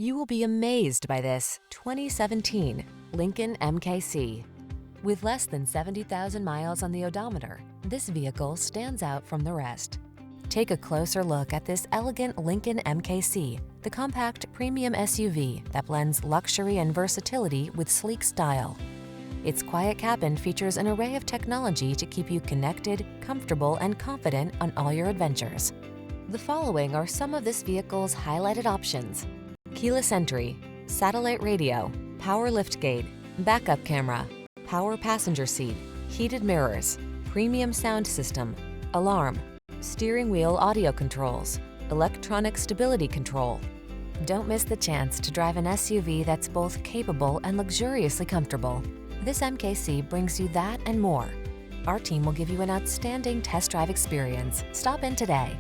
You will be amazed by this 2017 Lincoln MKC. With less than 70,000 miles on the odometer, this vehicle stands out from the rest. Take a closer look at this elegant Lincoln MKC, the compact premium SUV that blends luxury and versatility with sleek style. Its quiet cabin features an array of technology to keep you connected, comfortable, and confident on all your adventures. The following are some of this vehicle's highlighted options: keyless entry, satellite radio, power liftgate, backup camera, power passenger seat, heated mirrors, premium sound system, alarm, steering wheel audio controls, electronic stability control. Don't miss the chance to drive an SUV that's both capable and luxuriously comfortable. This MKC brings you that and more. Our team will give you an outstanding test drive experience. Stop in today.